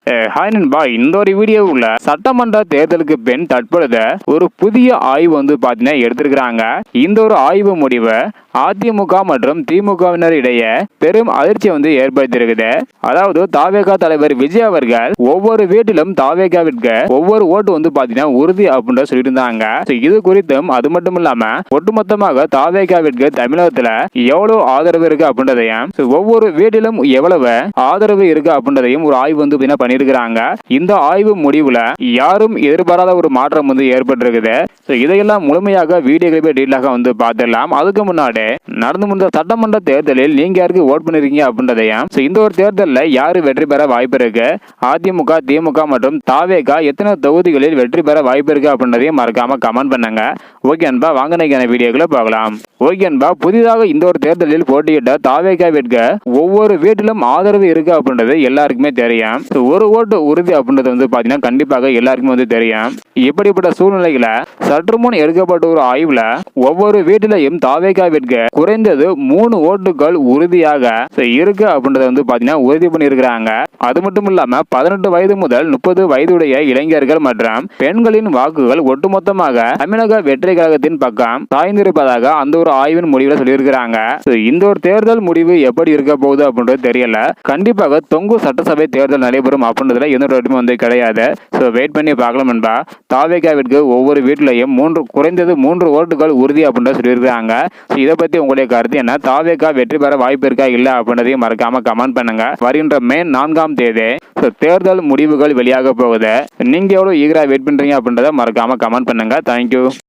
Hi நண்பா, இந்த ஒரு வீடியோவில் சட்டமன்ற தேர்தலுக்கு பின் தற்பொழுது ஒரு புதிய ஆய்வு பாத்தீங்கன்னா எடுத்திருக்கிறாங்க. இந்த ஒரு ஆய்வு முடிவு அதிமுக மற்றும் திமுகவினர் இடையே பெரும் அதிர்ச்சி ஏற்படுத்தியிருக்குது. அதாவது தாவேகா தலைவர் விஜய் அவர்கள் ஒவ்வொரு வீட்டிலும் தாவேகாவிற்கு ஒவ்வொரு ஓட்டு பாத்தீங்கன்னா உறுதி அப்படின்னு சொல்லியிருந்தாங்க. இது குறித்தும் அது மட்டும் இல்லாம ஒட்டுமொத்தமாக தாவேகாவிற்கு தமிழகத்துல எவ்வளவு ஆதரவு இருக்கு அப்படின்றதையும் ஒவ்வொரு வீட்டிலும் எவ்வளவு ஆதரவு இருக்கு அப்படின்றதையும் ஒரு ஆய்வு பண்ணிருக்கிறாங்க. இந்த ஆய்வு முடிவுல யாரும் எதிர்பாராத ஒரு மாற்றம் ஏற்பட்டிருக்குது. இதையெல்லாம் முழுமையாக வீடியோ கிளிப்பை டீட்டெயிலாக பார்த்துடலாம். அதுக்கு முன்னாடி நடந்து முடிந்த சட்டமன்ற தேர்தலில் நீங்க யாருக்கு ஓட் பண்ணிருக்கீங்க அப்படின்றதையும் இந்த ஒரு தேர்தலில் யாரு வெற்றி பெற வாய்ப்பு இருக்கு, அதிமுக திமுக மற்றும் தாவேகா எத்தனை தொகுதிகளில் வெற்றி பெற வாய்ப்பு இருக்கு அப்படின்றதையும் மறக்காம கமெண்ட் பண்ணுங்க. ஓகே அன்பா, வாங்க இன்னைக்கான வீடியோக்குள்ள பார்க்கலாம். ஓகே அன்பா, புதிதாக இந்த ஒரு தேர்தலில் போட்டியிட்ட தாவேகாவிற்கு ஒவ்வொரு வீட்டிலும் ஆதரவு இருக்கு அப்படின்றது எல்லாருக்குமே தெரியும். ஒரு ஓட்டு உறுதி அப்படின்றது பாத்தீங்கன்னா கண்டிப்பாக எல்லாருக்குமே தெரியும். இப்படிப்பட்ட சூழ்நிலையில சற்று முன் எடுக்கப்பட்ட ஒரு ஆய்வுல ஒவ்வொரு வீட்டிலையும் தாவேகாவிற்கு குறைந்தது 3 ஓட்டுகள் உறுதியாக இருக்கு அப்படின்றத பாத்தீங்கன்னா உறுதி பண்ணியிருக்கிறாங்க. அது மட்டும் இல்லாம 18 வயது முதல் 30 வயதுடைய இளைஞர்கள் மற்றும் பெண்களின் வாக்குகள் ஒட்டுமொத்தமாக தமிழக வெற்றி கழகத்தின் பக்கம் சாய்ந்திருப்பதாக அந்த ஒரு ஆய்வின் முடிவுல சொல்லியிருக்கிறாங்க. இந்த ஒரு தேர்தல் முடிவு எப்படி இருக்க போகுது அப்படின்றது தெரியல. கண்டிப்பாக தொங்கு சட்டசபை தேர்தல் நடைபெறும் அப்படின்றதுல எந்த ஒரு கிடையாது. வெயிட் பண்ணி பார்க்கலாம் என்பா. தாவேகாவிற்கு ஒவ்வொரு வீட்டிலையும் குறைந்தது 3 ஓட்டுகள் உறுதி அப்படின்ற சொல்லியிருக்கிறாங்க. இதை பத்தி உங்களுடைய கருத்து என்ன? தாவேகா வெற்றி பெற வாய்ப்பு இருக்கா இல்ல அப்படின்றதையும் மறக்காம கமெண்ட் பண்ணுங்க. வருகின்ற மே 4ஆம் தேதி தேர்தல் முடிவுகள் வெளியாக போகுது. நீங்க எவ்வளவு ஈகரா வெயிட் பண்றீங்க அப்படின்றத மறக்காம கமெண்ட் பண்ணுங்க. தேங்க்யூ.